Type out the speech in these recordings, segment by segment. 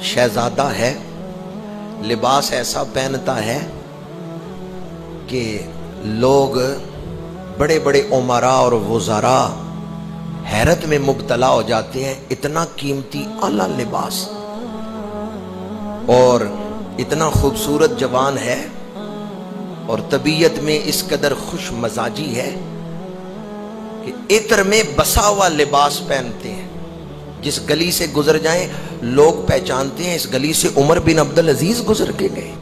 شہزادہ ہے، لباس ایسا پہنتا ہے کہ لوگ بڑے بڑے امراء اور وزراء حیرت میں مبتلا ہو جاتے ہیں، اتنا قیمتی اعلیٰ لباس اور اتنا خوبصورت جوان ہے اور طبیعت میں اس قدر خوش مزاجی ہے کہ عطر میں بسا ہوا لباس پہنتے ہیں. جس گلی سے گزر جائیں لوگ پہچانتے ہیں اس گلی سے عمر بن عبدالعزیز گزر کے گئے.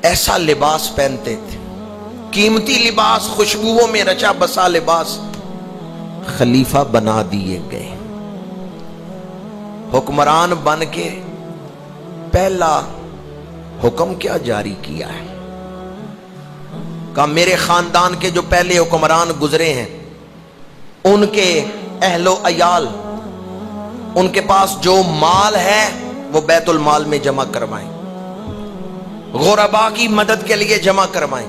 ایسا لباس پہنتے تھے، قیمتی لباس، خوشبوؤں میں رچا بسا لباس. خلیفہ بنا دیے گئے. حکمران بن کے پہلا حکم کیا جاری کیا ہے؟ کہا میرے خاندان کے جو پہلے حکمران گزرے ہیں ان کے اہل و عیال، ان کے پاس جو مال ہے وہ بیت المال میں جمع کروائیں، غرباء کی مدد کے لیے جمع کروائیں.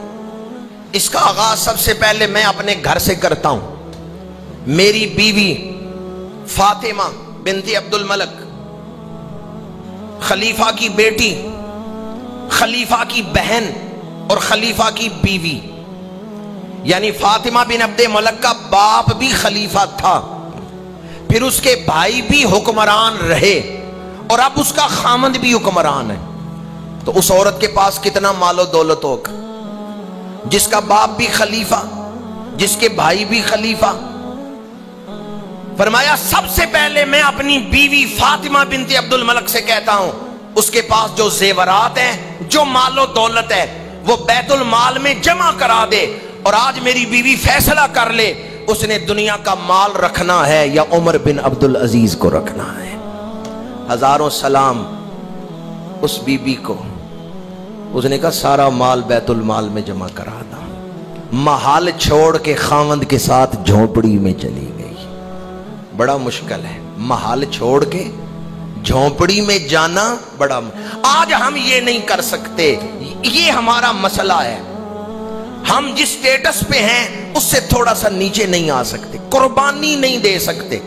اس کا آغاز سب سے پہلے میں اپنے گھر سے کرتا ہوں. میری بیوی فاطمہ بنت عبد الملک، خلیفہ کی بیٹی، خلیفہ کی بہن اور خلیفہ کی بیوی، یعنی فاطمہ بن عبد الملک کا باپ بھی خلیفہ تھا، پھر اس کے بھائی بھی حکمران رہے اور اب اس کا خامند بھی حکمران ہے. تو اس عورت کے پاس کتنا مال و دولت ہوگا، جس کا باپ بھی خلیفہ، جس کے بھائی بھی خلیفہ. فرمایا سب سے پہلے میں اپنی بیوی فاطمہ بنت عبد الملک سے کہتا ہوں اس کے پاس جو زیورات ہیں، جو مال و دولت ہے وہ بیت المال میں جمع کرا دے. اور آج میری بیوی فیصلہ کر لے اس نے دنیا کا مال رکھنا ہے یا عمر بن عبدالعزیز کو رکھنا ہے. ہزاروں سلام اس بی بی کو. اس نے کہا سارا مال بیت المال میں جمع کرا دا. محل چھوڑ کے خاوند کے ساتھ جھونپڑی میں چلی گئی. بڑا مشکل ہے محل چھوڑ کے جھونپڑی میں جانا. آج ہم یہ نہیں کر سکتے، یہ ہمارا مسئلہ ہے. ہم جس سٹیٹس پہ ہیں اس سے تھوڑا سا نیچے نہیں آ سکتے، قربانی نہیں دے سکتے.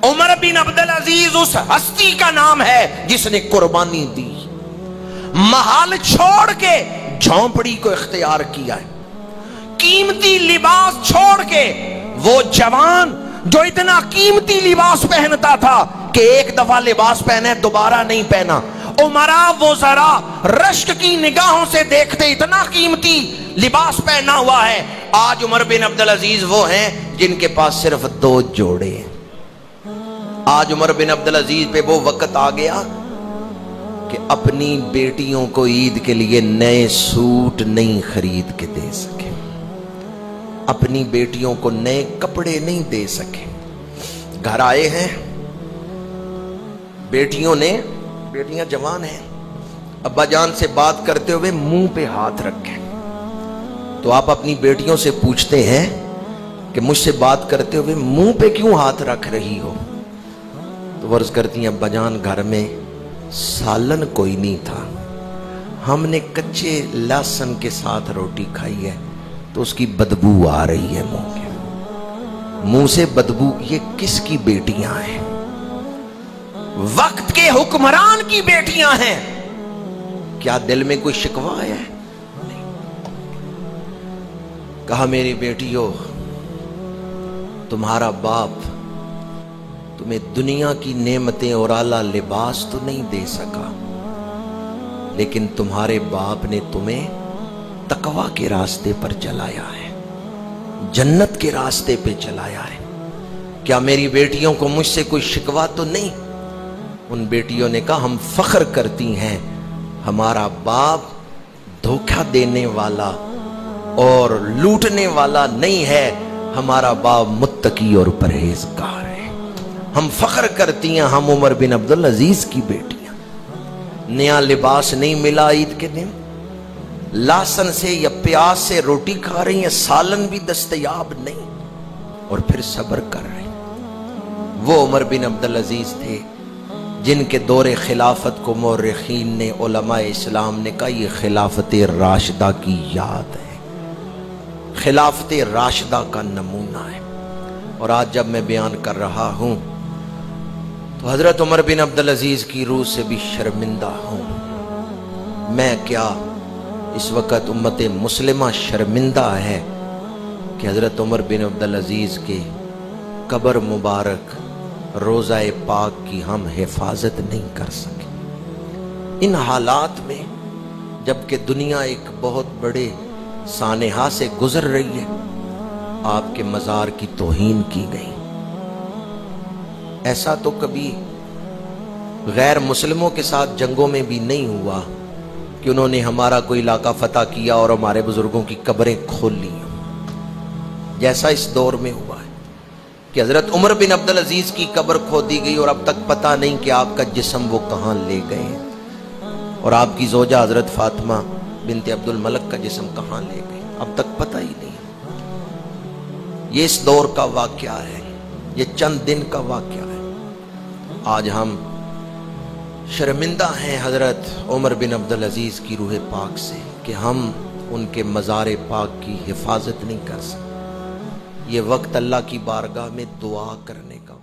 عمر بن عبدالعزیز اس ہستی کا نام ہے جس نے قربانی دی، محل چھوڑ کے جھونپڑی کو اختیار کیا ہے. قیمتی لباس چھوڑ کے وہ جوان جو اتنا قیمتی لباس پہنتا تھا کہ ایک دفعہ لباس پہنے دوبارہ نہیں پہنا، امراء وزراء رشک کی نگاہوں سے دیکھتے اتنا قیمتی لباس پہنا ہوا ہے. آج عمر بن عبدالعزیز وہ ہیں جن کے پاس صرف 2 جوڑے ہیں. آج عمر بن عبدالعزیز پہ وہ وقت آ گیا کہ اپنی بیٹیوں کو عید کے لیے نئے سوٹ نہیں خرید کے دے سکے، اپنی بیٹیوں کو نئے کپڑے نہیں دے سکے. گھر آئے ہیں بیٹیاں جوان ہیں، ابا جان سے بات کرتے ہوئے منہ پہ ہاتھ رکھیں. تو آپ اپنی بیٹیوں سے پوچھتے ہیں کہ مجھ سے بات کرتے ہوئے منہ پہ کیوں ہاتھ رکھ رہی ہو؟ تو عرض کرتی ہیں ابا جان گھر میں سالن کوئی نہیں تھا، ہم نے کچے لہسن کے ساتھ روٹی کھائی ہے تو اس کی بدبو آ رہی ہے منہ سے بدبو. یہ کس کی بیٹیاں ہیں؟ وقت کے حکمران کی بیٹیاں ہیں. کیا دل میں کوئی شکوہ ہے؟ کہا میری بیٹیوں، تمہارا باپ تمہیں دنیا کی نعمتیں اور اعلیٰ لباس تو نہیں دے سکا، لیکن تمہارے باپ نے تمہیں تقویٰ کے راستے پر چلایا ہے، جنت کے راستے پہ چلایا ہے. کیا میری بیٹیوں کو مجھ سے کوئی شکوہ تو نہیں؟ ان بیٹیوں نے کہا ہم فخر کرتی ہیں ہمارا باپ دھوکہ دینے والا اور لوٹنے والا نہیں ہے، ہمارا باپ متقی اور پرہیزگار ہے. ہم فخر کرتی ہیں ہم عمر بن عبدالعزیز کی بیٹیاں. نیا لباس نہیں ملا عید کے دن، لہسن سے یا پیاز سے روٹی کھا رہی ہیں، سالن بھی دستیاب نہیں، اور پھر صبر کر رہی. وہ عمر بن عبدالعزیز تھے جن کے دور خلافت کو مورخین نے، علماء اسلام نے کہا یہ خلافت راشدہ کی یاد ہے، خلافت راشدہ کا نمونہ ہے. اور آج جب میں بیان کر رہا ہوں تو حضرت عمر بن عبدالعزیز کی روح سے بھی شرمندہ ہوں۔ میں کیا اس وقت امت مسلمہ شرمندہ ہے کہ حضرت عمر بن عبدالعزیز کے قبر مبارک روضہ پاک کی ہم حفاظت نہیں کر سکے۔ ان حالات میں جبکہ دنیا ایک بہت بڑے سانحہ سے گزر رہی ہے، آپ کے مزار کی توہین کی گئی۔ ایسا تو کبھی غیر مسلموں کے ساتھ جنگوں میں بھی نہیں ہوا کہ انہوں نے ہمارا کوئی علاقہ فتح کیا اور ہمارے بزرگوں کی قبریں کھول لی، جیسا اس دور میں ہوا ہے کہ حضرت عمر بن عبدالعزیز کی قبر کھودی گئی اور اب تک پتہ نہیں کہ آپ کا جسم وہ کہاں لے گئے ہیں، اور آپ کی زوجہ حضرت فاطمہ بنت عبد الملک کا جسم کہاں لے گئے، اب تک پتہ ہی نہیں۔ یہ اس دور کا واقعہ ہے، یہ چند دن کا واقعہ ہے۔ آج ہم شرمندہ ہیں حضرت عمر بن عبدالعزیز کی روح پاک سے کہ ہم ان کے مزار پاک کی حفاظت نہیں کر سکتے۔ یہ وقت اللہ کی بارگاہ میں دعا کرنے کا